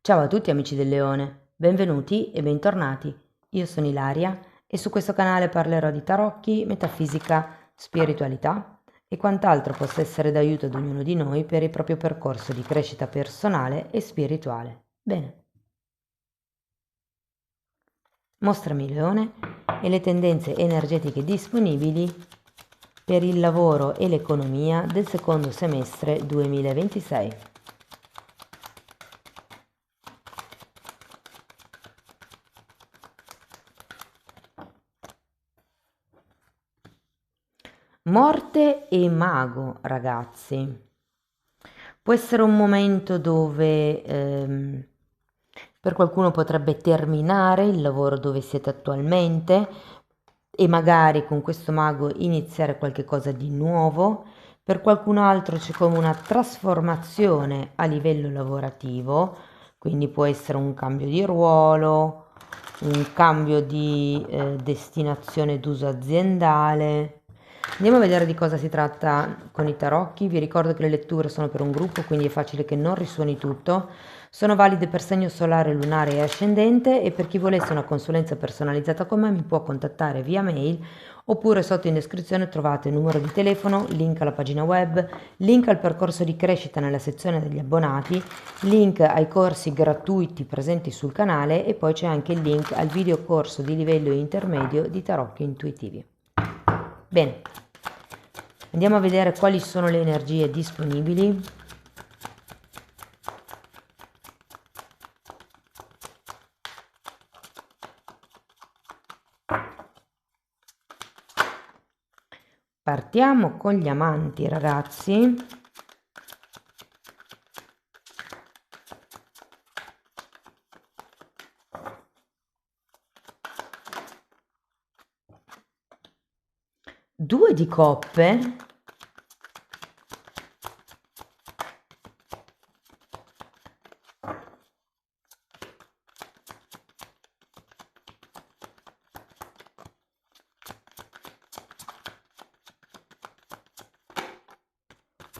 Ciao a tutti amici del Leone, benvenuti e bentornati. Io sono Ilaria e su questo canale parlerò di tarocchi, metafisica, spiritualità e quant'altro possa essere d'aiuto ad ognuno di noi per il proprio percorso di crescita personale e spirituale. Bene, mostrami il Leone e le tendenze energetiche disponibili per il lavoro e l'economia del secondo semestre 2026. Morte e mago, ragazzi. Può essere un momento dove per qualcuno potrebbe terminare il lavoro dove siete attualmente e magari con questo mago iniziare qualche cosa di nuovo. Per qualcun altro c'è come una trasformazione a livello lavorativo, quindi può essere un cambio di ruolo, un cambio di destinazione d'uso aziendale. Andiamo a vedere di cosa si tratta con i tarocchi. Vi ricordo che le letture sono per un gruppo, quindi è facile che non risuoni tutto. Sono valide per segno solare, lunare e ascendente, e per chi volesse una consulenza personalizzata con me mi può contattare via mail, oppure sotto in descrizione trovate il numero di telefono, link alla pagina web, link al percorso di crescita nella sezione degli abbonati, link ai corsi gratuiti presenti sul canale, e poi c'è anche il link al video corso di livello intermedio di tarocchi intuitivi. Bene, andiamo a vedere quali sono le energie disponibili. Partiamo con gli amanti, ragazzi. Due di coppe.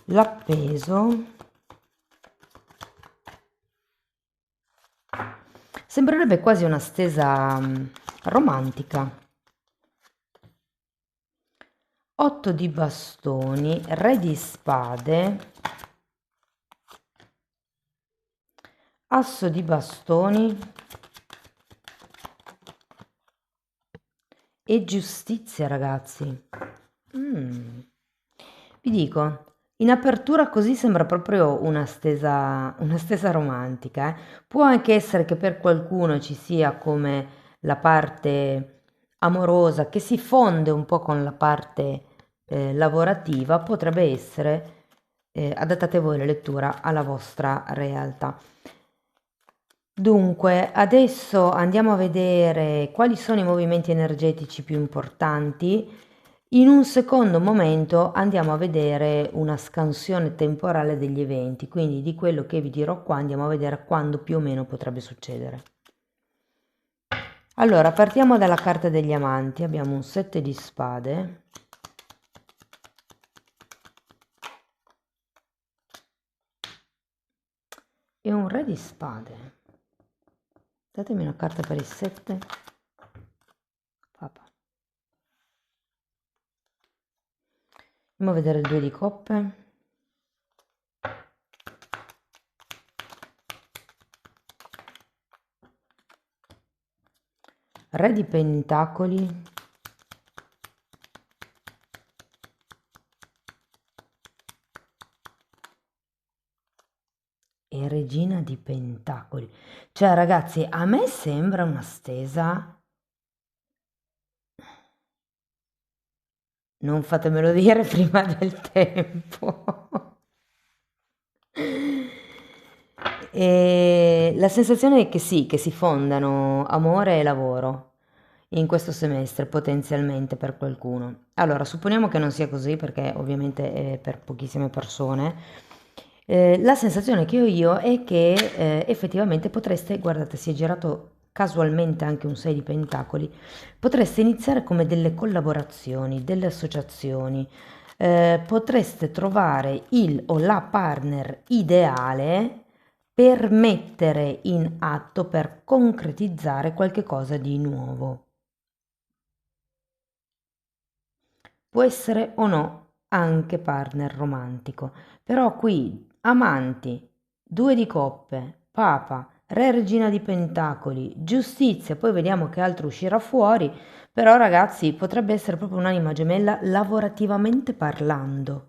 L'appeso. Sembrerebbe quasi una stesa romantica. 8 di bastoni, re di spade, asso di bastoni e giustizia, ragazzi. Vi dico, in apertura così sembra proprio una stesa romantica, eh. Può anche essere che per qualcuno ci sia come la parte amorosa che si fonde un po' con la parte lavorativa, potrebbe essere, adattate voi la lettura alla vostra realtà. Dunque, adesso andiamo a vedere quali sono i movimenti energetici più importanti. In un secondo momento andiamo a vedere una scansione temporale degli eventi, quindi di quello che vi dirò qua andiamo a vedere quando più o meno potrebbe succedere. Allora, partiamo dalla carta degli amanti. Abbiamo un 7 di spade, e un re di spade. Datemi una carta per il 7. Papà. Andiamo a vedere il 2 di coppe. Re di pentacoli. E regina di pentacoli. Cioè, ragazzi, a me sembra una stesa. Non fatemelo dire prima del tempo. E la sensazione è che sì, che si fondano amore e lavoro in questo semestre, potenzialmente per qualcuno. Allora, supponiamo che non sia così, perché ovviamente è per pochissime persone. La sensazione che ho io è che effettivamente potreste, guardate, si è girato casualmente anche un 6 di pentacoli, potreste iniziare come delle collaborazioni, delle associazioni, potreste trovare il o la partner ideale per mettere in atto, per concretizzare qualche cosa di nuovo. Può essere o no anche partner romantico, però qui amanti, due di coppe, papa, re regina di pentacoli, giustizia, poi vediamo che altro uscirà fuori, però ragazzi potrebbe essere proprio un'anima gemella lavorativamente parlando.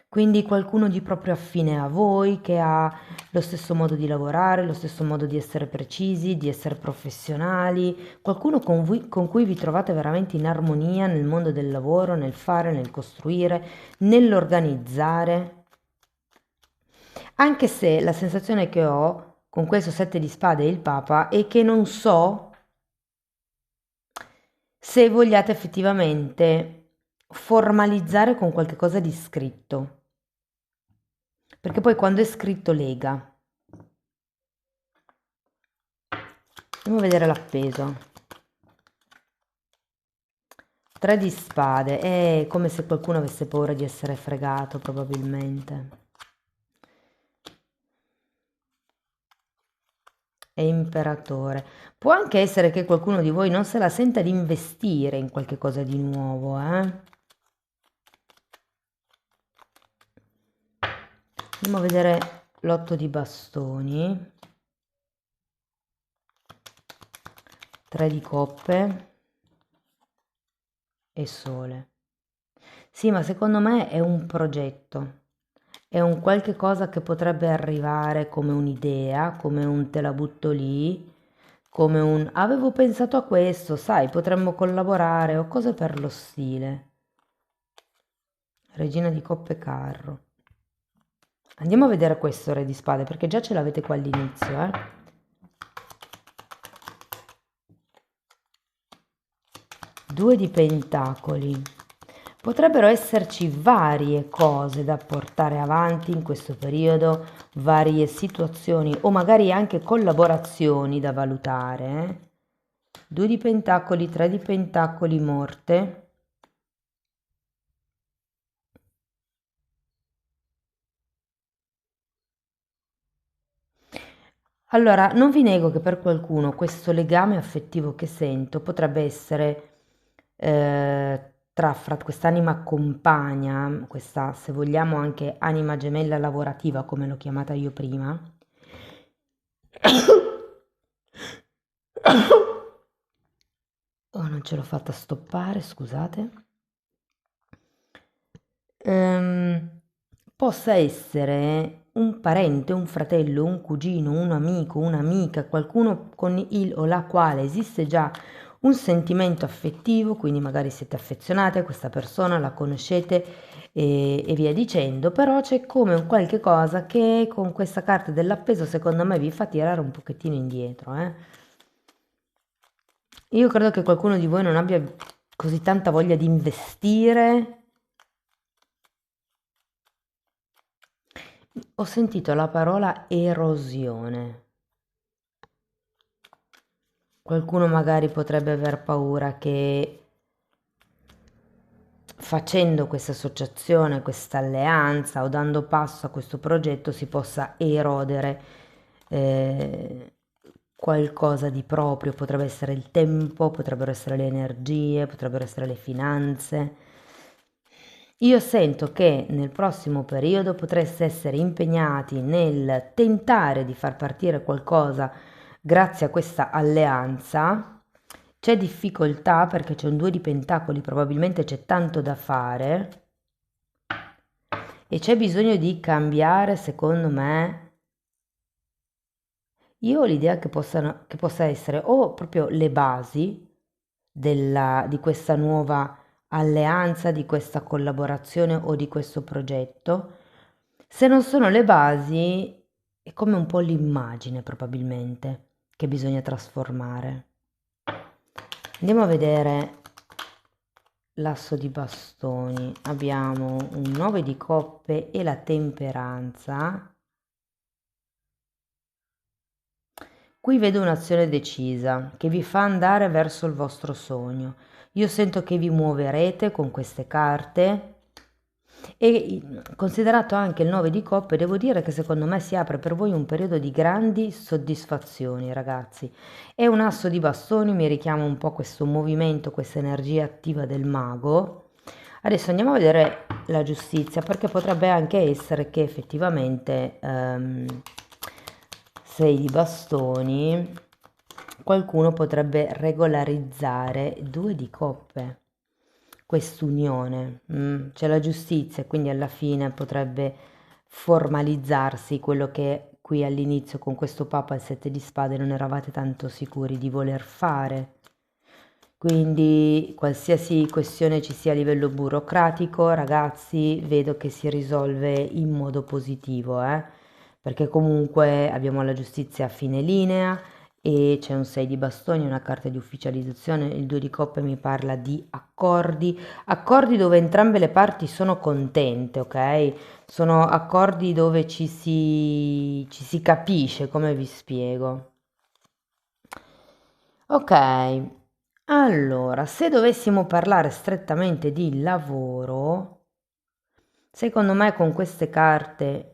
Quindi qualcuno di proprio affine a voi, che ha lo stesso modo di lavorare, lo stesso modo di essere precisi, di essere professionali, qualcuno con cui vi trovate veramente in armonia nel mondo del lavoro, nel fare, nel costruire, nell'organizzare. Anche se la sensazione che ho con questo sette di spade e il Papa è che non so se vogliate effettivamente formalizzare con qualche cosa di scritto. Perché poi quando è scritto lega. Andiamo a vedere l'appeso. 3 di spade, è come se qualcuno avesse paura di essere fregato, probabilmente. E imperatore. Può anche essere che qualcuno di voi non se la senta di investire in qualche cosa di nuovo, eh? Andiamo a vedere l'otto di bastoni. 3 di coppe e sole. Sì, ma secondo me è un progetto, è un qualche cosa che potrebbe arrivare come un'idea, come un te la butto lì, come un avevo pensato a questo, sai, potremmo collaborare o cose per lo stile. Regina di coppe carro. Andiamo a vedere questo re di spade perché già ce l'avete qua all'inizio, eh. Due di pentacoli. Potrebbero esserci varie cose da portare avanti in questo periodo, varie situazioni o magari anche collaborazioni da valutare. Due di pentacoli, tre di pentacoli, morte. Allora, non vi nego che per qualcuno questo legame affettivo che sento potrebbe essere fra quest'anima compagna, questa se vogliamo anche anima gemella lavorativa come l'ho chiamata io prima. Oh, non ce l'ho fatta stoppare, scusate. Ehm, Possa essere un parente, un fratello, un cugino, un amico, un'amica, qualcuno con il o la quale esiste già un sentimento affettivo, quindi magari siete affezionati a questa persona, la conoscete e via dicendo, però c'è come un qualche cosa che con questa carta dell'appeso secondo me vi fa tirare un pochettino indietro, eh. Io credo che qualcuno di voi non abbia così tanta voglia di investire. Ho sentito la parola erosione. Qualcuno magari potrebbe aver paura che facendo questa associazione, questa alleanza o dando passo a questo progetto si possa erodere eh, qualcosa di proprio, potrebbe essere il tempo, potrebbero essere le energie, potrebbero essere le finanze. Io sento che nel prossimo periodo potreste essere impegnati nel tentare di far partire qualcosa grazie a questa alleanza. C'è difficoltà perché c'è un 2 di pentacoli, probabilmente c'è tanto da fare e c'è bisogno di cambiare, secondo me. Io ho l'idea che possa essere o proprio le basi di questa nuova alleanza, di questa collaborazione o di questo progetto. Se non sono le basi, è come un po' l'immagine probabilmente che bisogna trasformare. Andiamo a vedere l'asso di bastoni. Abbiamo un 9 di coppe e la temperanza. Qui vedo un'azione decisa che vi fa andare verso il vostro sogno. Io sento che vi muoverete con queste carte Considerato anche il 9 di coppe, devo dire che secondo me si apre per voi un periodo di grandi soddisfazioni, ragazzi. E un asso di bastoni mi richiama un po' questo movimento, questa energia attiva del mago. Adesso andiamo a vedere la giustizia, perché potrebbe anche essere che effettivamente 6 di bastoni, qualcuno potrebbe regolarizzare 2 di coppe, quest'unione. C'è la giustizia, quindi alla fine potrebbe formalizzarsi quello che qui all'inizio con questo Papa al 7 di spade non eravate tanto sicuri di voler fare. Quindi qualsiasi questione ci sia a livello burocratico, ragazzi, vedo che si risolve in modo positivo, perché comunque abbiamo la giustizia a fine linea e c'è un 6 di bastoni, una carta di ufficializzazione, il 2 di coppe mi parla di accordi, accordi dove entrambe le parti sono contente, ok? Sono accordi dove ci si capisce, come vi spiego. Ok, allora, se dovessimo parlare strettamente di lavoro, secondo me con queste carte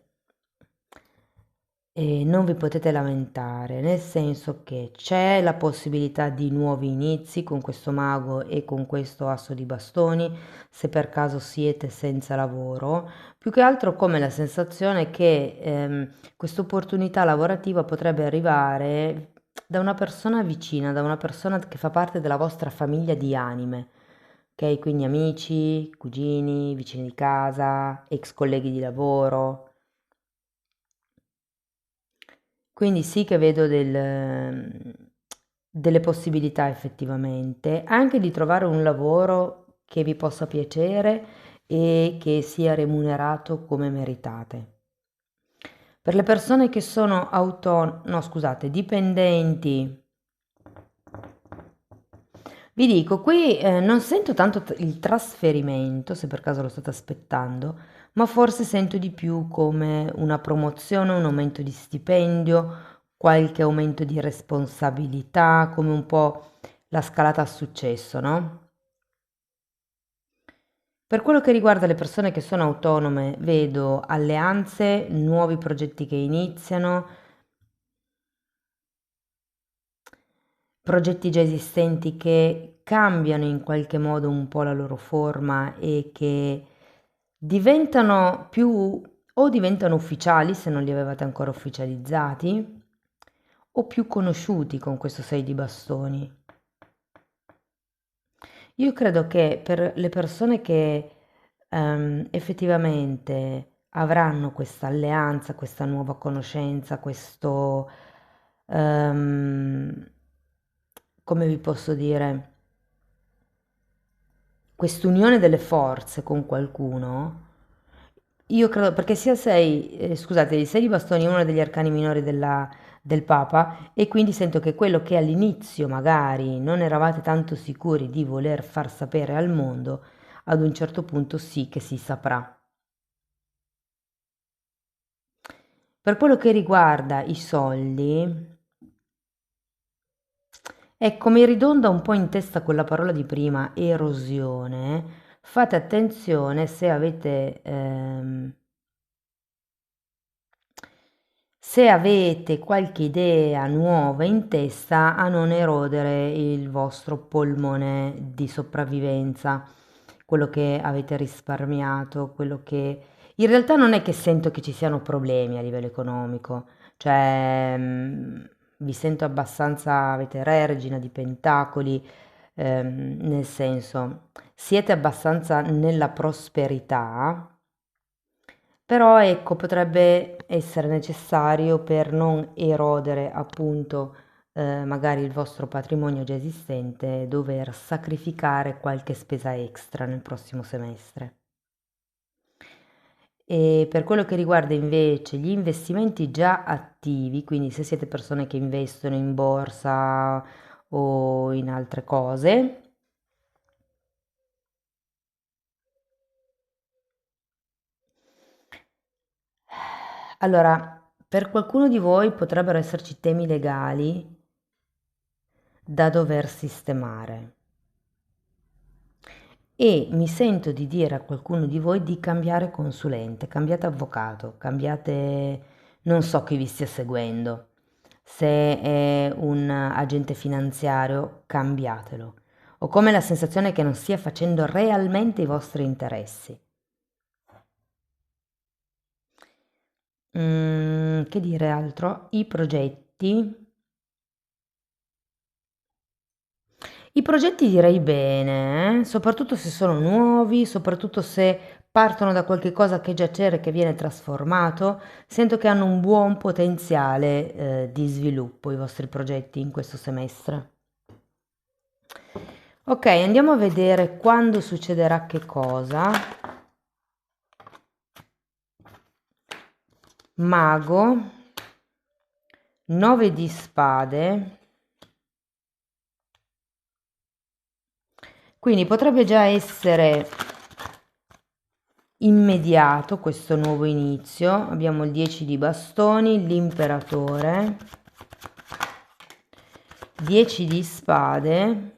non vi potete lamentare, nel senso che c'è la possibilità di nuovi inizi con questo mago e con questo asso di bastoni, se per caso siete senza lavoro, più che altro come la sensazione che questa opportunità lavorativa potrebbe arrivare da una persona vicina, da una persona che fa parte della vostra famiglia di anime. Ok, quindi amici, cugini, vicini di casa, ex colleghi di lavoro. Quindi sì che vedo delle possibilità effettivamente, anche di trovare un lavoro che vi possa piacere e che sia remunerato come meritate. Per le persone che sono no, scusate, dipendenti, vi dico, qui non sento tanto il trasferimento, se per caso lo state aspettando, ma forse sento di più come una promozione, un aumento di stipendio, qualche aumento di responsabilità, come un po' la scalata a successo, no? Per quello che riguarda le persone che sono autonome, vedo alleanze, nuovi progetti che iniziano, progetti già esistenti che cambiano in qualche modo un po' la loro forma e che diventano più o diventano ufficiali se non li avevate ancora ufficializzati o più conosciuti con questo 6 di bastoni. Io credo che per le persone che effettivamente avranno questa alleanza, questa nuova conoscenza, questo, ehm, come vi posso dire, quest'unione delle forze con qualcuno, io credo, perché sia 6, scusate, il 6 di bastoni è uno degli arcani minori del Papa e quindi sento che quello che all'inizio magari non eravate tanto sicuri di voler far sapere al mondo, ad un certo punto sì che si saprà. Per quello che riguarda i soldi, ecco, mi ridonda un po' in testa quella parola di prima, erosione. Fate attenzione se avete qualche idea nuova in testa a non erodere il vostro polmone di sopravvivenza, quello che avete risparmiato, quello che... In realtà non è che sento che ci siano problemi a livello economico, cioè vi sento abbastanza, avete Re, Regina di Pentacoli, nel senso siete abbastanza nella prosperità, però ecco, potrebbe essere necessario per non erodere appunto magari il vostro patrimonio già esistente, dover sacrificare qualche spesa extra nel prossimo semestre. E per quello che riguarda invece gli investimenti già attivi, quindi se siete persone che investono in borsa o in altre cose, allora per qualcuno di voi potrebbero esserci temi legali da dover sistemare. e mi sento di dire a qualcuno di voi di cambiare consulente, cambiate avvocato, cambiate, non so chi vi stia seguendo, se è un agente finanziario, cambiatelo. Ho come la sensazione che non stia facendo realmente i vostri interessi. Che dire altro? I progetti direi bene, soprattutto se sono nuovi, soprattutto se partono da qualche cosa che già c'era e che viene trasformato, sento che hanno un buon potenziale, di sviluppo i vostri progetti in questo semestre. Ok, andiamo a vedere quando succederà che cosa. Mago, 9 di spade. Quindi potrebbe già essere immediato questo nuovo inizio. Abbiamo il 10 di bastoni, l'imperatore, 10 di spade,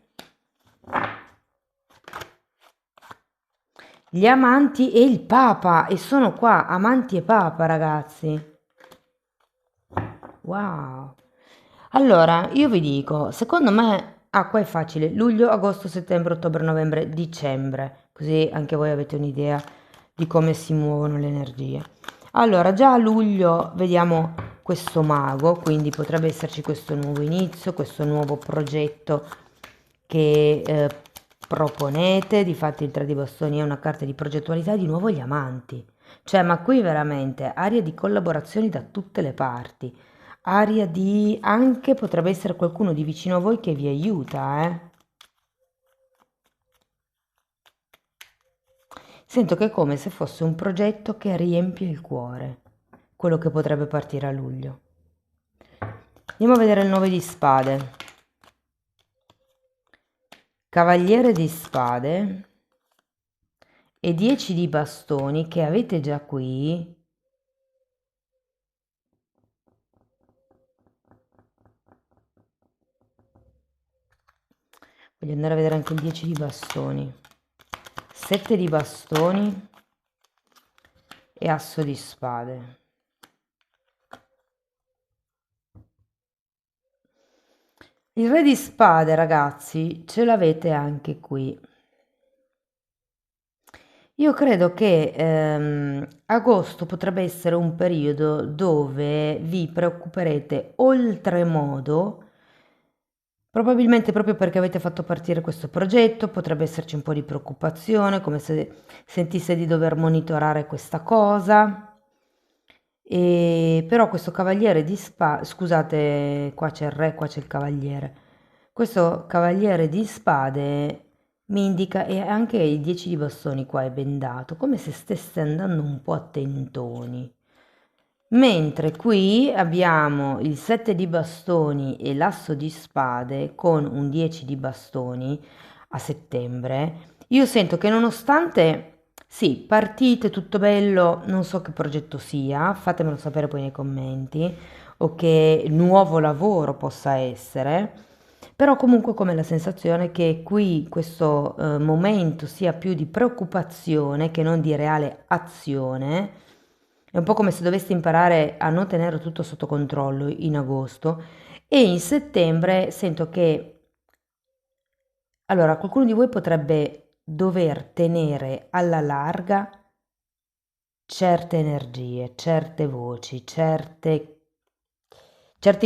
gli amanti e il papa. E sono qua, amanti e papa, ragazzi. Wow. Allora, io vi dico, secondo me, qua è facile, luglio, agosto, settembre, ottobre, novembre, dicembre, così anche voi avete un'idea di come si muovono le energie. Allora, già a luglio vediamo questo mago, quindi potrebbe esserci questo nuovo inizio, questo nuovo progetto che proponete. Difatti il 3 di bastoni è una carta di progettualità, e di nuovo gli amanti. Cioè, ma qui veramente aria di collaborazioni da tutte le parti, aria di anche potrebbe essere qualcuno di vicino a voi che vi aiuta, eh. Sento che è come se fosse un progetto che riempie il cuore, quello che potrebbe partire a luglio. Andiamo a vedere il 9 di spade. Cavaliere di spade e 10 di bastoni che avete già qui. Voglio andare a vedere anche il 10 di bastoni. 7 di bastoni e asso di spade. Il re di spade, ragazzi, ce l'avete anche qui. Io credo che agosto potrebbe essere un periodo dove vi preoccuperete oltremodo, probabilmente proprio perché avete fatto partire questo progetto, potrebbe esserci un po' di preoccupazione, come se sentisse di dover monitorare questa cosa. E però questo cavaliere di spade, scusate, qua c'è il re, qua c'è il cavaliere. Questo cavaliere di spade mi indica, e anche il 10 di bastoni qua è bendato, come se stesse andando un po' a tentoni. Mentre qui abbiamo il 7 di bastoni e l'asso di spade con un 10 di bastoni a settembre. Io sento che nonostante, sì, partite, tutto bello, non so che progetto sia, fatemelo sapere poi nei commenti, o che nuovo lavoro possa essere, però comunque come la sensazione che qui questo momento sia più di preoccupazione che non di reale azione. È un po' come se dovessi imparare a non tenere tutto sotto controllo in agosto e in settembre sento che, allora, qualcuno di voi potrebbe dover tenere alla larga certe energie, certe voci, certi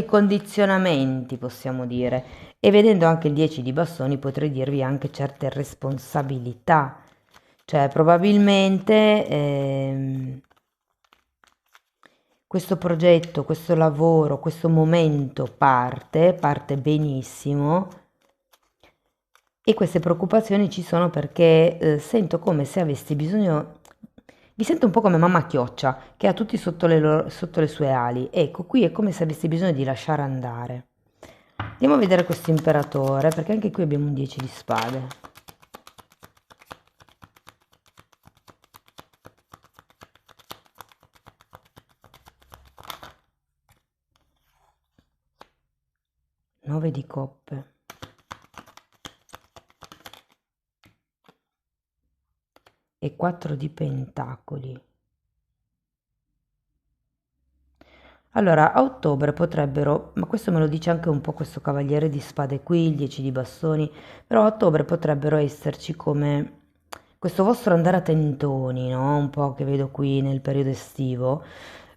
condizionamenti, possiamo dire. E vedendo anche il 10 di bastoni potrei dirvi anche certe responsabilità. Cioè, probabilmente questo progetto, questo lavoro, questo momento parte benissimo e queste preoccupazioni ci sono perché sento come se avessi bisogno, vi sento un po' come mamma chioccia che ha tutti sotto le sue ali. Ecco, qui è come se avessi bisogno di lasciare andare. Andiamo a vedere questo imperatore perché anche qui abbiamo un 10 di spade. 9 di coppe. e 4 di pentacoli. Allora, a ottobre potrebbero, ma questo me lo dice anche un po' questo cavaliere di spade qui, il 10 di bastoni, però a ottobre potrebbero esserci come questo vostro andare a tentoni, no? Un po' che vedo qui nel periodo estivo,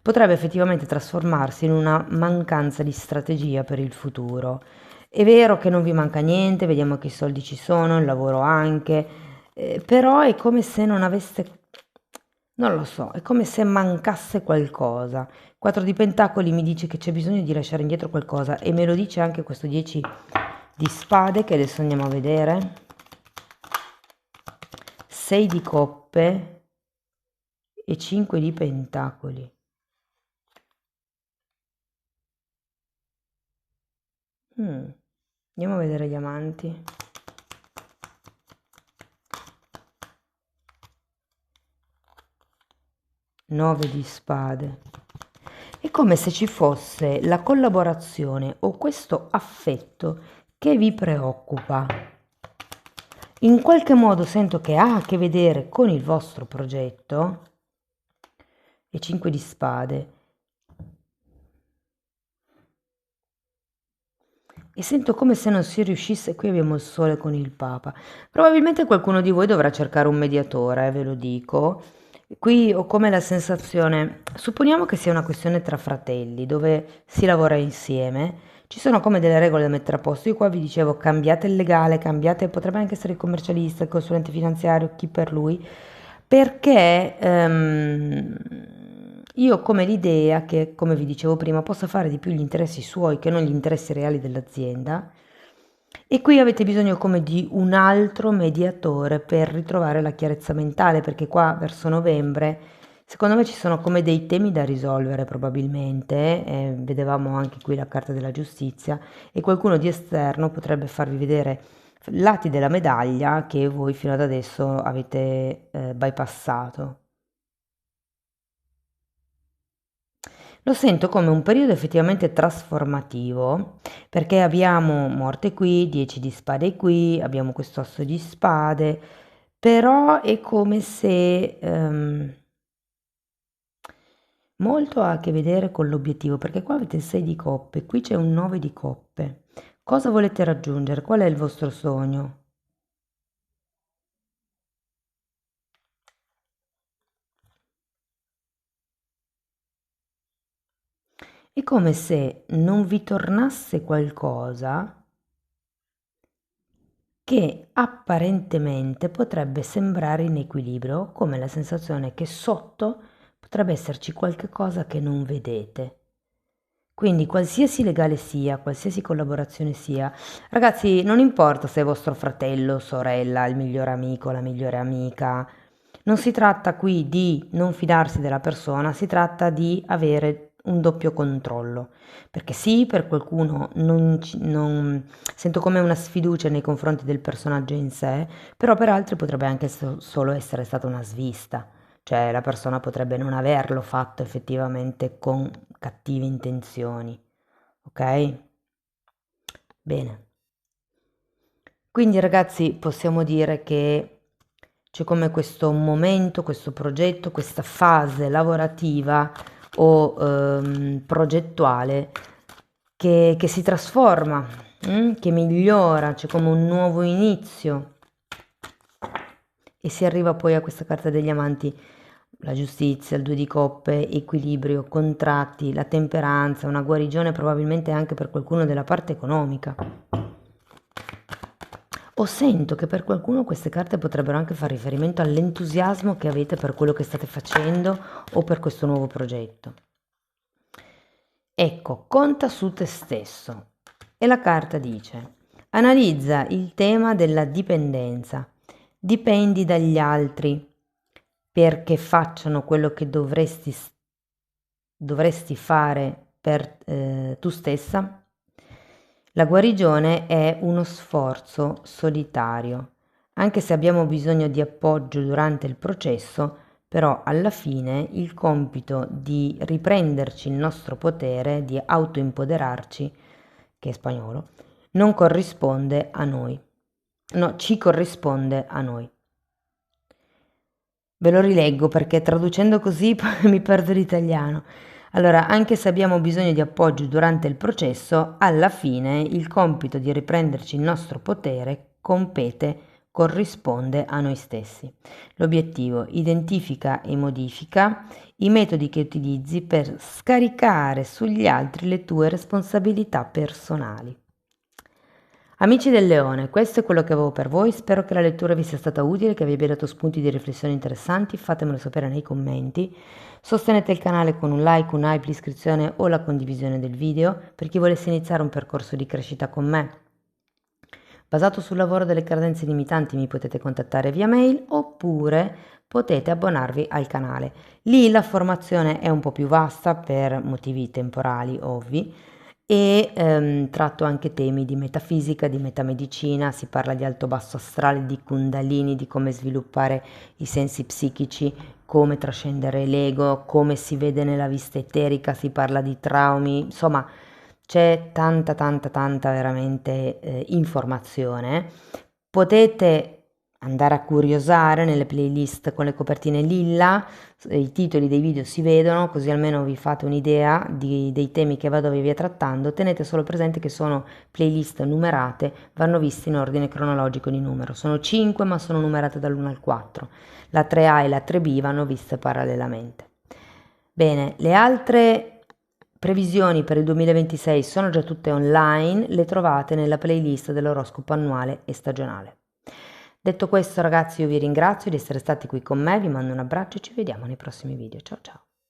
potrebbe effettivamente trasformarsi in una mancanza di strategia per il futuro. È vero che non vi manca niente, vediamo che i soldi ci sono, il lavoro anche, però è come se non aveste, non lo so, è come se mancasse qualcosa. 4 di pentacoli mi dice che c'è bisogno di lasciare indietro qualcosa e me lo dice anche questo 10 di spade che adesso andiamo a vedere. 6 di coppe e 5 di pentacoli. Andiamo a vedere gli amanti. 9 di spade. È come se ci fosse la collaborazione o questo affetto che vi preoccupa. In qualche modo sento che ha a che vedere con il vostro progetto. E 5 di spade. E sento come se non si riuscisse, qui abbiamo il sole con il papa. Probabilmente qualcuno di voi dovrà cercare un mediatore, ve lo dico. Qui ho come la sensazione, supponiamo che sia una questione tra fratelli, dove si lavora insieme, ci sono come delle regole da mettere a posto. Io qua vi dicevo, cambiate il legale, cambiate, potrebbe anche essere il commercialista, il consulente finanziario, chi per lui, perché io ho come l'idea che, come vi dicevo prima, possa fare di più gli interessi suoi che non gli interessi reali dell'azienda. E qui avete bisogno come di un altro mediatore per ritrovare la chiarezza mentale, perché qua verso novembre, secondo me ci sono come dei temi da risolvere probabilmente, vedevamo anche qui la carta della giustizia, e qualcuno di esterno potrebbe farvi vedere lati della medaglia che voi fino ad adesso avete bypassato. Lo sento come un periodo effettivamente trasformativo, perché abbiamo morte qui, 10 di spade qui, abbiamo questo asso di spade, però è come se molto ha a che vedere con l'obiettivo, perché qua avete il 6 di coppe, qui c'è un 9 di coppe. Cosa volete raggiungere? Qual è il vostro sogno? È come se non vi tornasse qualcosa che apparentemente potrebbe sembrare in equilibrio, come la sensazione che sotto potrebbe esserci qualche cosa che non vedete. Quindi qualsiasi legale sia, qualsiasi collaborazione sia, ragazzi, non importa se è vostro fratello, sorella, il migliore amico, la migliore amica, non si tratta qui di non fidarsi della persona, si tratta di avere un doppio controllo. Perché sì, per qualcuno sento come una sfiducia nei confronti del personaggio in sé, però per altri potrebbe anche solo essere stata una svista. Cioè la persona potrebbe non averlo fatto effettivamente con cattive intenzioni, ok? Bene. Quindi ragazzi possiamo dire che c'è come questo momento, questo progetto, questa fase lavorativa o progettuale che si trasforma, che migliora, c'è come un nuovo inizio e si arriva poi a questa carta degli amanti, la giustizia, il due di coppe, equilibrio, contratti, la temperanza, una guarigione probabilmente anche per qualcuno della parte economica. O sento che per qualcuno queste carte potrebbero anche fare riferimento all'entusiasmo che avete per quello che state facendo o per questo nuovo progetto. Ecco, conta su te stesso. E la carta dice, analizza il tema della dipendenza. Dipendi dagli altri perché facciano quello che dovresti fare per tu stessa. La guarigione è uno sforzo solitario. Anche se abbiamo bisogno di appoggio durante il processo, però alla fine il compito di riprenderci il nostro potere, di autoimpoderarci, che è spagnolo, non corrisponde a noi. No, ci corrisponde a noi. Ve lo rileggo perché traducendo così poi mi perdo l'italiano. Allora, anche se abbiamo bisogno di appoggio durante il processo, alla fine il compito di riprenderci il nostro potere corrisponde a noi stessi. L'obiettivo: identifica e modifica i metodi che utilizzi per scaricare sugli altri le tue responsabilità personali. Amici del Leone, questo è quello che avevo per voi, spero che la lettura vi sia stata utile, che vi abbia dato spunti di riflessione interessanti, fatemelo sapere nei commenti, sostenete il canale con un like, un hype, l'iscrizione o la condivisione del video, per chi volesse iniziare un percorso di crescita con me. Basato sul lavoro delle credenze limitanti mi potete contattare via mail oppure potete abbonarvi al canale. Lì la formazione è un po' più vasta per motivi temporali ovvi e tratto anche temi di metafisica, di metamedicina, si parla di alto basso astrale, di kundalini, di come sviluppare i sensi psichici, come trascendere l'ego, come si vede nella vista eterica, si parla di traumi, insomma c'è tanta veramente informazione. Potete andare a curiosare nelle playlist con le copertine lilla, i titoli dei video si vedono, così almeno vi fate un'idea dei temi che vado via trattando. Tenete solo presente che sono playlist numerate, vanno viste in ordine cronologico di numero. Sono 5 ma sono numerate dall'1 al 4. La 3A e la 3B vanno viste parallelamente. Bene, le altre previsioni per il 2026 sono già tutte online, le trovate nella playlist dell'oroscopo annuale e stagionale. Detto questo ragazzi, io vi ringrazio di essere stati qui con me, vi mando un abbraccio e ci vediamo nei prossimi video. Ciao ciao!